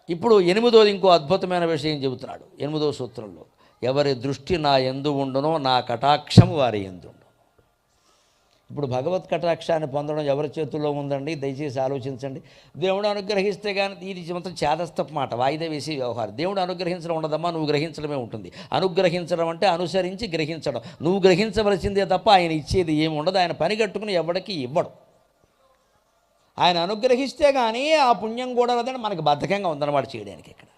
ఇప్పుడు ఎనిమిదోది ఇంకో అద్భుతమైన విషయం చెబుతున్నాడు 8వ సూత్రంలో. ఎవరి దృష్టి నా యందు ఉండునో నా కటాక్షము వారి యందు ఉండును. ఇప్పుడు భగవత్ కటాక్షాన్ని పొందడం ఎవరి చేతుల్లో ఉందండి? దయచేసి ఆలోచించండి. దేవుడు అనుగ్రహిస్తే కానీ, ఇది మొత్తం చేదస్తపు మాట, వాయిదా వేసి వ్యవహారం. దేవుడు అనుగ్రహించడం ఉండదమ్మా, నువ్వు గ్రహించడమే ఉంటుంది. అనుగ్రహించడం అంటే అనుసరించి గ్రహించడం. నువ్వు గ్రహించవలసిందే తప్ప ఆయన ఇచ్చేది ఏమి ఉండదు. ఆయన పని కట్టుకుని ఎవరికి ఇవ్వడు. ఆయన అనుగ్రహిస్తే కానీ ఆ పుణ్యం కూడా లేదంటే మనకి బద్ధకంగా ఉందన్నమాట చేయడానికి. ఇక్కడ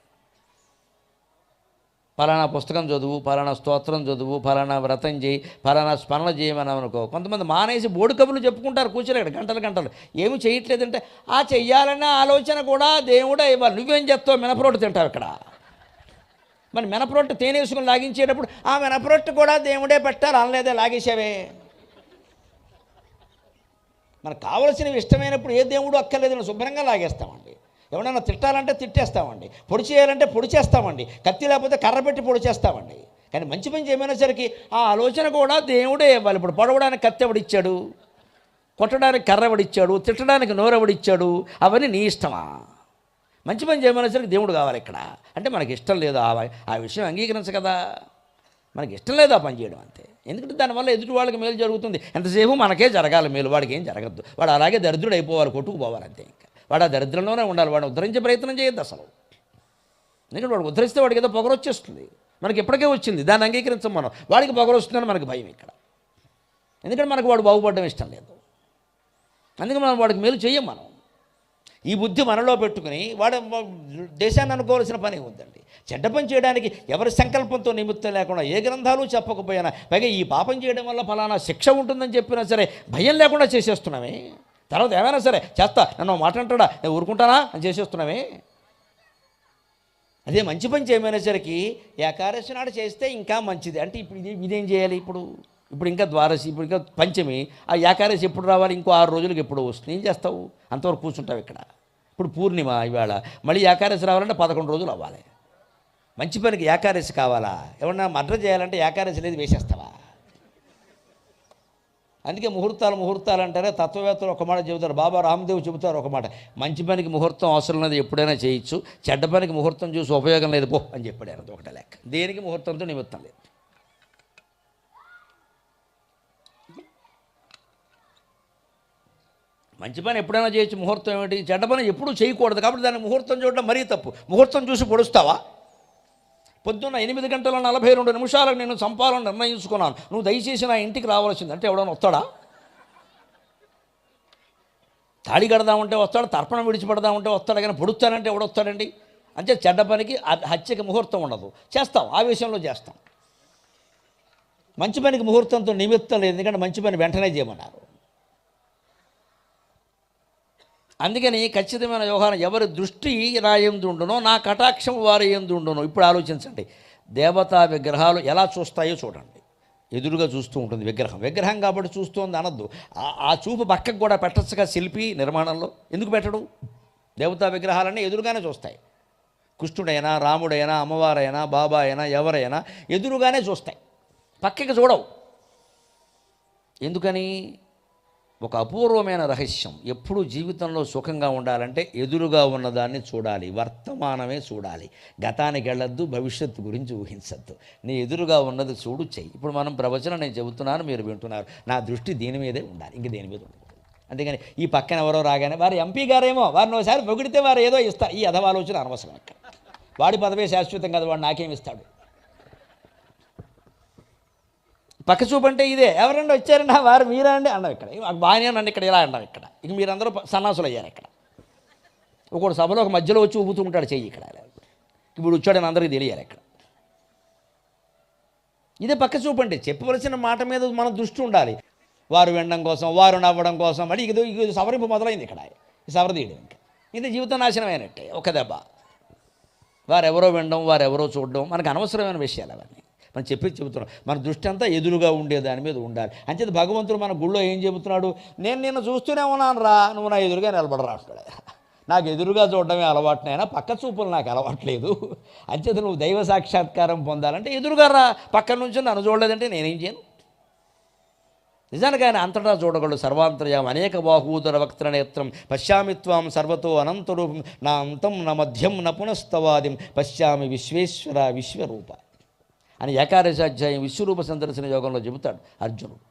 ఫలానా పుస్తకం చదువు, ఫలానా స్తోత్రం చదువు, ఫలానా వ్రతం చేయి, ఫలానా స్మరణ చేయమని అనుకో. కొంతమంది మానేసి బోడు కబుర్లు చెప్పుకుంటారు కూర్చోరు ఇక్కడ గంటలు గంటలు. ఏమి చేయట్లేదంటే ఆ చెయ్యాలన్న ఆలోచన కూడా దేవుడే ఇవ్వాలి. నువ్వేం చెప్తావు? మినపరోటు తింటావు ఇక్కడ. మరి మినపరొట్టు తేనె వేసుకుని లాగించేటప్పుడు ఆ మినపరొట్టు కూడా దేవుడే పెట్టాలి అనలేదే, లాగేసావే. మనకు కావలసినవి ఇష్టమైనప్పుడు ఏ దేవుడు అక్కర్లేదని శుభ్రంగా లాగేస్తామండి. ఎవడన్నా తిట్టాలంటే తిట్టేస్తామండి, పొడి చేయాలంటే పొడి చేస్తామండి, కత్తి లేకపోతే కర్ర పెట్టి పొడి చేస్తామండి. కానీ మంచి పని చేయమనేసరికి ఆ ఆలోచన కూడా దేవుడే ఇవ్వాలి. ఇప్పుడు పొడవడానికి కత్తి ఎవడిచ్చాడు? కొట్టడానికి కర్ర ఎవడిచ్చాడు? తిట్టడానికి నోరు ఎవడిచ్చాడు? అవన్నీ నీ ఇష్టమా? మంచి పని చేయమనేసరికి దేవుడు కావాలి ఇక్కడ. అంటే మనకి ఇష్టం లేదు ఆ విషయం అంగీకరించ కదా. మనకి ఇష్టం లేదు ఆ పని చేయడం, అంతే. ఎందుకంటే దానివల్ల ఎదుటి వాళ్ళకి మేలు జరుగుతుంది. ఎంతసేపు మనకే జరగాలి మేలు, వాడికి ఏం జరగద్దు. వాడు అలాగే దరిద్రుడు అయిపోవాలి, కొట్టుకుపోవాలి, అంతే. ఇంకా వాడు ఆ దరిద్రంలోనే ఉండాలి. వాడిని ఉద్ధరించే ప్రయత్నం చేయొద్దు అసలు. ఎందుకంటే వాడు ఉద్ధరిస్తే వాడికి ఏదో పొగరు వచ్చేస్తుంది. మనకి ఎప్పటికే వచ్చింది, దాన్ని అంగీకరించం మనం. వాడికి పొగరు వస్తుందని మనకు భయం ఇక్కడ. ఎందుకంటే మనకు వాడు బాగుపడడం ఇష్టం లేదు. అందుకే మనం వాడికి మేలు చెయ్యం మనం. ఈ బుద్ధి మనలో పెట్టుకుని వాడు దేశాన్ని అనుకోవాల్సిన పని ఉందండి. చెడ్డ పని చేయడానికి ఎవరి సంకల్పంతో నిమిత్తం లేకుండా, ఏ గ్రంథాలు చెప్పకపోయినా, పైగా ఈ పాపం చేయడం వల్ల ఫలానా శిక్ష ఉంటుందని చెప్పినా సరే భయం లేకుండా చేసేస్తున్నామే. తర్వాత ఏమైనా సరే చేస్తా, నన్ను మాట అంటాడా, నేను ఊరుకుంటానా అని చేసేస్తున్నామే. అదే మంచి పని చేయమనేసరికి ఏకాదశి నాడు చేస్తే ఇంకా మంచిది అంటే ఇప్పుడు ఇదేం చేయాలి? ఇప్పుడు ఇంకా ద్వాదశి, ఇప్పుడు ఇంకా పంచమి, ఆ ఏకాదశి ఎప్పుడు రావాలి? ఇంకో 6 రోజులకి ఎప్పుడు వస్తుంది? ఏం చేస్తావు? అంతవరకు కూర్చుంటావు ఇక్కడ. ఇప్పుడు పూర్ణిమ ఇవాళ, మళ్ళీ ఏకాదశి రావాలంటే 11 రోజులు అవ్వాలి. మంచి పనికి ఏకాదశి కావాలా? ఏమన్నా మర్డర్ చేయాలంటే ఏకాదశి లేదు, వేసేస్తావా? అందుకే ముహూర్తాలు అంటారే. తత్వవేత్తలు ఒక మాట చెబుతారు, బాబా రామదేవ్ చెబుతారు ఒక మాట, మంచి పనికి ముహూర్తం అవసరం లేదు, ఎప్పుడైనా చేయొచ్చు. చెడ్డ పనికి ముహూర్తం చూసి ఉపయోగం లేదు పో అని చెప్పాడు. అది ఒకటే లెక్క. దేనికి ముహూర్తంతో నిమిత్తం లేదు. మంచి పని ఎప్పుడైనా చేయొచ్చు, ముహూర్తం ఏమిటి? చెడ్డ పని ఎప్పుడూ చేయకూడదు. కాబట్టి దాన్ని ముహూర్తం చూడడం మరీ తప్పు. ముహూర్తం చూసి పొడుస్తావా? పొద్దున్న 8:42 నేను చంపాలని నిర్ణయించుకున్నాను, నువ్వు దయచేసి నా ఇంటికి రావాల్సింది అంటే ఎవడన్నా వస్తాడా? తాళి కడదామంటే వస్తాడు, తర్పణం విడిచిపెడదామంటే వస్తాడు, కానీ పొడుస్తానంటే ఎవడొస్తాడండి? అంటే చెడ్డ పనికి హత్యకి ముహూర్తం ఉండదు, చేస్తాం, ఆవేశంలో చేస్తాం. మంచి పనికి ముహూర్తంతో నిమిత్తం లేదు, ఎందుకంటే మంచి పని వెంటనే చేయమన్నారు. అందుకని ఖచ్చితమైన వ్యవహారం, ఎవరి దృష్టి నా యందు ఉండునో నా కటాక్షం వారి యందు ఉండునో. ఇప్పుడు ఆలోచించండి, దేవతా విగ్రహాలు ఎలా చూస్తాయో చూడండి. ఎదురుగా చూస్తూ ఉంటుంది విగ్రహం కాబట్టి చూస్తోంది అనొద్దు. ఆ చూపు పక్కకు కూడా పెట్టచ్చుగా శిల్పి నిర్మాణంలో. ఎందుకు పెట్టడు? దేవతా విగ్రహాలన్నీ ఎదురుగానే చూస్తాయి. కృష్ణుడైనా, రాముడైనా, అమ్మవారైనా, బాబా అయినా, ఎవరైనా ఎదురుగానే చూస్తాయి, పక్కకి చూడవు. ఎందుకని? ఒక అపూర్వమైన రహస్యం. ఎప్పుడు జీవితంలో సుఖంగా ఉండాలంటే ఎదురుగా ఉన్నదాన్ని చూడాలి, వర్తమానమే చూడాలి. గతానికి వెళ్ళొద్దు, భవిష్యత్తు గురించి ఊహించద్దు. నీ ఎదురుగా ఉన్నది చూడు, చెయ్యి. ఇప్పుడు మనం ప్రవచనం నేను చెబుతున్నాను, మీరు వింటున్నారు. నా దృష్టి దీని మీదే ఉండాలి, ఇంక దేని మీద ఉండదు. అంతేగాని ఈ పక్కన ఎవరో రాగానే వారు ఎంపీ గారేమో వారిని ఒకసారి పొగిడితే వారు ఏదో ఇస్తారు, ఈ అధవాలోచన అనవసరం. ఇక్కడ వాడి పదవే శాశ్వతం కదా, వాడు నాకేమి ఇస్తాడు? పక్క చూపు అంటే ఇదే. ఎవరండి వచ్చారండి? వారు మీరా అండి అన్నాం ఇక్కడ. బాగానే నన్ను ఇక్కడ ఇలా అన్నాం ఇక్కడ. ఇక మీరందరూ సన్నాసులు అయ్యారు ఇక్కడ. ఒకడు సభలో ఒక మధ్యలో వచ్చి ఊపుతూ ఉంటాడు చెయ్యి ఇక్కడ. ఇప్పుడు వచ్చాడని అందరికీ తెలియాలి ఇక్కడ. ఇదే పక్క చూపు అంటే. చెప్పవలసిన మాట మీద మన దృష్టి ఉండాలి. వారు వినడం కోసం, వారు నవ్వడం కోసం, మరి ఇది సవరింపు మొదలైంది ఇక్కడ. ఈ సవరదీయడం ఇంకా ఇది జీవితం నాశనమైనట్టే ఒక దెబ్బ. వారెవరో వినడం, వారెవరో చూడడం మనకు అనవసరమైన విషయాలు అవన్నీ. మనం చెబుతున్నాం, మన దృష్టి అంతా ఎదురుగా ఉండే దాని మీద ఉండాలి. అంచేది భగవంతుడు మన గుళ్ళో ఏం చెబుతున్నాడు? నేను నిన్ను చూస్తూనే ఉన్నాను రా, నువ్వు నా ఎదురుగా నిలబడరా అంటాడు. నాకు ఎదురుగా చూడడమే అలవాటునైనా పక్క చూపులు నాకు అలవాట్లేదు. అంచేది నువ్వు దైవ సాక్షాత్కారం పొందాలంటే ఎదురుగా రా. పక్క నుంచి నన్ను చూడలేదంటే నేనేం చేయను? నిజానికి ఆయన అంతటా చూడగలడు, సర్వాంతర్యాం అనేక బాహూదర వక్త్ర నేత్రం పశ్యామి త్వాం సర్వతో అనంతరూపం నా అంతం నా మధ్యం న పునస్తవాదిం పశ్యామి విశ్వేశ్వర విశ్వరూప అని ఏకాదశాధ్యాయం విశ్వరూప సందర్శన యోగంలో చెబుతాడు అర్జునుడు.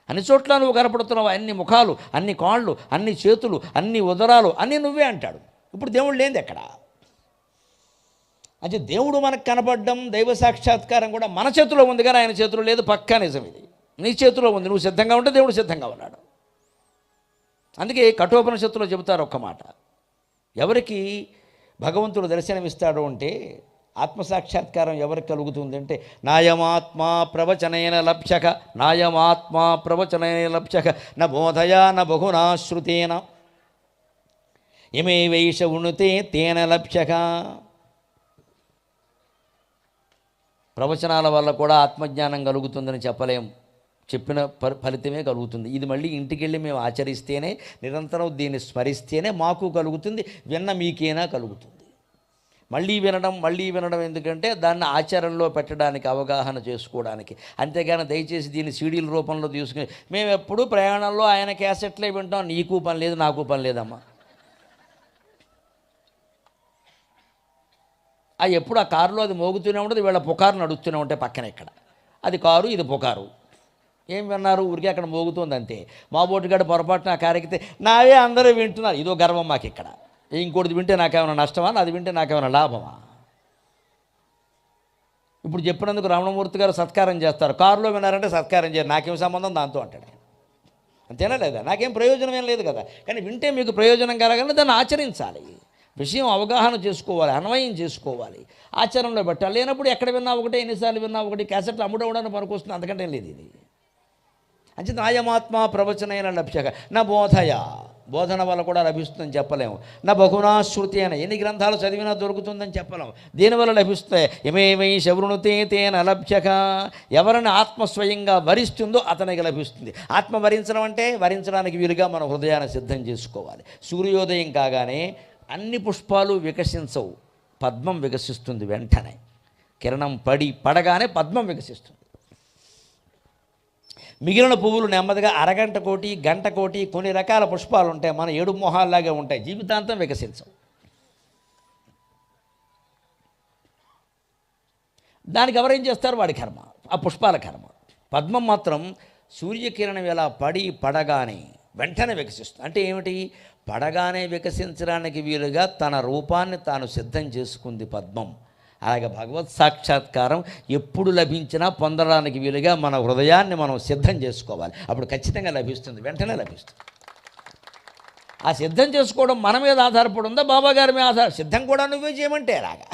అన్ని చోట్ల నువ్వు కనపడుతున్నావు, అన్ని ముఖాలు, అన్ని కాళ్ళు, అన్ని చేతులు, అన్ని ఉదరాలు అన్నీ నువ్వే అంటాడు. ఇప్పుడు దేవుడు లేనిది ఎక్కడ? అంటే దేవుడు మనకు కనపడడం, దైవ సాక్షాత్కారం కూడా మన చేతిలో ఉంది, కానీ ఆయన చేతిలో లేదు. పక్కా నిజం ఇది. నీ చేతిలో ఉంది. నువ్వు సిద్ధంగా ఉంటే దేవుడు సిద్ధంగా ఉన్నాడు. అందుకే కఠోపనిషత్తులో చెబుతారు ఒక్క మాట, ఎవరికి భగవంతుడు దర్శనమిస్తాడు అంటే, ఆత్మసాక్షాత్కారం ఎవరికి కలుగుతుంది అంటే, నాయమాత్మా ప్రవచనైన లభ్యక నాయమాత్మా ప్రవచనైన లభ్యక న బోధయా న బహునా శ్రుతేన ఇమే వైష ఉణుతే తేన లభ్యక. ప్రవచనాల వల్ల కూడా ఆత్మజ్ఞానం కలుగుతుందని చెప్పలేం, చెప్పిన ఫలితమే కలుగుతుంది. ఇది మళ్ళీ ఇంటికి వెళ్ళి మేము ఆచరిస్తేనే, నిరంతరం దీన్ని స్మరిస్తేనే మాకు కలుగుతుంది, విన్న మీకేనా కలుగుతుంది. మళ్ళీ వినడం ఎందుకంటే దాన్ని ఆచరణలో పెట్టడానికి, అవగాహన చేసుకోవడానికి. అంతేగాని దయచేసి దీన్ని సీడీల రూపంలో తీసుకుని మేము ఎప్పుడు ప్రయాణంలో ఆయన క్యాసెట్లే వింటాం, నీకు పని లేదు నాకు పని లేదమ్మా. అది ఎప్పుడు ఆ కారులో అది మోగుతూనే ఉంటుంది, వీళ్ళ పుకారు నడుస్తూనే ఉంటాయి పక్కన. ఇక్కడ అది కారు, ఇది పుకారు. ఏం విన్నారు? ఊరికే అక్కడ మోగుతుంది అంతే. మా బోటుగాడు పొరపాటున ఆ కారు ఎక్కితే నావే అందరూ వింటున్నారు, ఇదో గర్వం మాకు ఇక్కడ. ఇంకోటిది వింటే నాకేమైనా నష్టమా, అది వింటే నాకేమైనా లాభమా? ఇప్పుడు చెప్పినందుకు రమణమూర్తి గారు సత్కారం చేస్తారు, కారులో విన్నారంటే సత్కారం చేయరు, నాకేం సంబంధం దాంతో అంటాడు. అంతేనా లేదా? నాకేం ప్రయోజనం ఏం లేదు కదా. కానీ వింటే మీకు ప్రయోజనం కలగాలని దాన్ని ఆచరించాలి, విషయం అవగాహన చేసుకోవాలి, అన్వయం చేసుకోవాలి, ఆచరణలో పెట్టాలి. లేనప్పుడు ఎక్కడ విన్నా ఒకటే, ఎన్నిసార్లు విన్నా ఒకటి, క్యాసెట్లు అమ్ముడవడానికి పనికొస్తుంది, అంతకంటే లేదు ఇది. అంచేత నాయమాత్మ ప్రవచనైన లభ్యక నా బోధయ, బోధన వల్ల కూడా లభిస్తుందని చెప్పలేము. నా బహునా శృతి అయిన, ఎన్ని గ్రంథాలు చదివినా దొరుకుతుందని చెప్పలేము. దీనివల్ల లభిస్తాయి. ఏమేమై శవృణుతే తేన లభ్యక, ఎవరిని ఆత్మ స్వయంగా వరిస్తుందో అతనికి లభిస్తుంది. ఆత్మ వరించడం అంటే వరించడానికి వీలుగా మన హృదయాన్ని సిద్ధం చేసుకోవాలి. సూర్యోదయం కాగానే అన్ని పుష్పాలు వికసించవు, పద్మం వికసిస్తుంది వెంటనే. కిరణం పడగానే పద్మం వికసిస్తుంది. మిగిలిన పువ్వులు నెమ్మదిగా అరగంట కోటి, గంట కోటి, కొన్ని రకాల పుష్పాలు ఉంటాయి, మన ఏడు మొహాల్లాగే ఉంటాయి, జీవితాంతం వికసించవు. దానికి ఎవరేం చేస్తారు? వాడి కర్మ, ఆ పుష్పాల కర్మ. పద్మం మాత్రం సూర్యకిరణం ఎలా పడగానే వెంటనే వికసిస్తుంది. అంటే ఏమిటి? పడగానే వికసించడానికి వీలుగా తన రూపాన్ని తాను సిద్ధం చేసుకుంది పద్మం. అలాగే భగవత్ సాక్షాత్కారం ఎప్పుడు లభించినా పొందడానికి వీలుగా మన హృదయాన్ని మనం సిద్ధం చేసుకోవాలి. అప్పుడు ఖచ్చితంగా లభిస్తుంది, వెంటనే లభిస్తుంది. ఆ సిద్ధం చేసుకోవడం మన మీద ఆధారపడి ఉందా, బాబా గారి మీద సిద్ధం కూడా నువ్వే చేయమంటే రాగా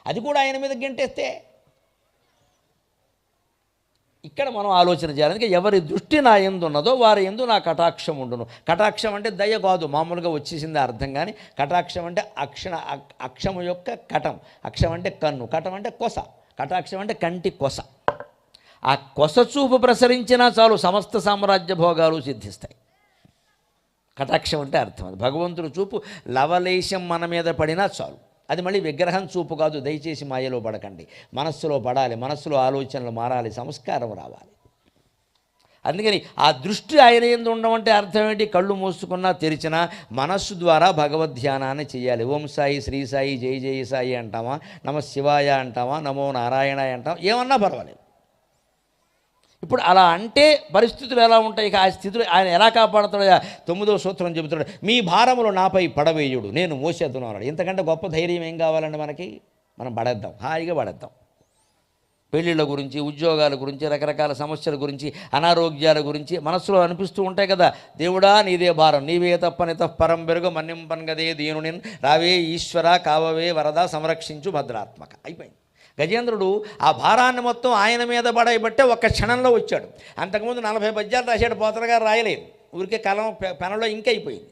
అది కూడా ఆయన మీద గెంటేస్తే. ఇక్కడ మనం ఆలోచన చేయాలి. అందుకే ఎవరి దృష్టి నా యందు ఉన్నదో వారి యందు నా కటాక్షం ఉండును. కటాక్షం అంటే దయ కాదు, మామూలుగా వచ్చేసింది అర్థం. కానీ కటాక్షం అంటే అక్షము యొక్క కటం, అక్షం అంటే కన్ను, కటం అంటే కొస, కటాక్షం అంటే కంటి కొస. ఆ కొస చూపు ప్రసరించినా చాలు సమస్త సామ్రాజ్య భోగాలు సిద్ధిస్తాయి. కటాక్షం అంటే అర్థం అది. భగవంతుడు చూపు లవలేశం మన మీద పడినా చాలు. అది మళ్ళీ విగ్రహం చూపు కాదు. దయచేసి మాయలో పడకండి, మనస్సులో పడాలి, మనస్సులో ఆలోచనలు మారాలి, సంస్కారం రావాలి. అందుకని ఆ దృష్టి ఆయన యందు ఉండమంటే అర్థం ఏంటి? కళ్ళు మూసుకున్నా తెరిచినా మనస్సు ద్వారా భగవద్ధ్యానాన్ని చేయాలి. ఓం సాయి, శ్రీ సాయి, జై జై సాయి అంటామా, నమ శివాయ అంటామా, నమో నారాయణ అంటామా, ఏమన్నా పర్వాలేదు. ఇప్పుడు అలా అంటే పరిస్థితులు ఎలా ఉంటాయి? ఇక ఆ స్థితిలో ఆయన ఎలా కాపాడుతాడో 9వ సూత్రం చెబుతాడు, మీ భారములు నాపై పడవేయుడు, నేను మోసేద్దును అన్నాడు. ఇంతకంటే గొప్ప ధైర్యం ఏం కావాలండి మనకి? మనం పడేద్దాం, హాయిగా పడేద్దాం. పెళ్ళిళ్ళ గురించి, ఉద్యోగాల గురించి, రకరకాల సమస్యల గురించి, అనారోగ్యాల గురించి మనసులో అనిపిస్తూ ఉంటాయి కదా. దేవుడా నీదే భారం, నీవే తప్పని తప్పరం బెరుగు మన్నింపన్గదే దీనుని రావే ఈశ్వర కావవే వరద సంరక్షించు భద్రాత్మక. అయిపోయింది. గజేంద్రుడు ఆ భారాన్ని మొత్తం ఆయన మీద పడైబట్టే ఒక్క క్షణంలో వచ్చాడు. అంతకుముందు 40 పద్యాలు రాశాడు, పోతన గారు రాయలేదు. ఊరికే కలం పెనలో ఇంకైపోయింది.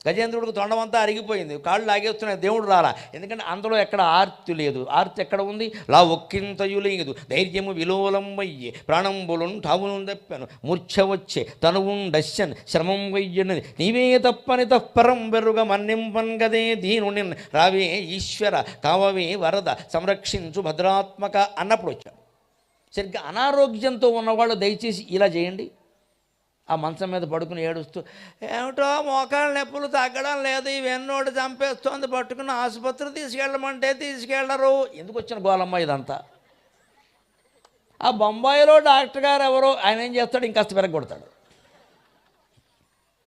గజేంద్రుడికి తొండమంతా అరిగిపోయింది, కాళ్ళు లాగేస్తున్నాయి, దేవుడు రాలా. ఎందుకంటే అందులో ఎక్కడ ఆర్తి లేదు. ఆర్తి ఎక్కడ ఉంది? లా ఒక్కింతయు లేదు, ధైర్యము విలోలం వయ్యే, ప్రాణంబులు ఠావును తప్పాను, మూర్ఛ వచ్చే తనువుండశ్యన్ శ్రమం వయ్యని, నీవే తప్పని తప్పరం బెరుగ మన్నింపన్గదే దీనుని రావే ఈశ్వర కావవే వరద సంరక్షించు భద్రాత్మక అన్నప్పుడు వచ్చాడు. సరిగ్గా అనారోగ్యంతో ఉన్నవాళ్ళు దయచేసి ఇలా చేయండి. ఆ మంచం మీద పడుకుని ఏడుస్తూ, ఏమిటో మోకాళ్ళ నొప్పులు తగ్గడం లేదు, ఈ వెన్నోడు చంపేస్తోంది, పట్టుకుని ఆసుపత్రి తీసుకెళ్ళమంటే తీసుకెళ్ళరు. ఎందుకు వచ్చిన గోలమ్మ ఇదంతా? ఆ బొంబాయిలో డాక్టర్ గారు ఎవరో ఆయన ఏం చేస్తాడు, ఇంకాస్త పెరగొడతాడు.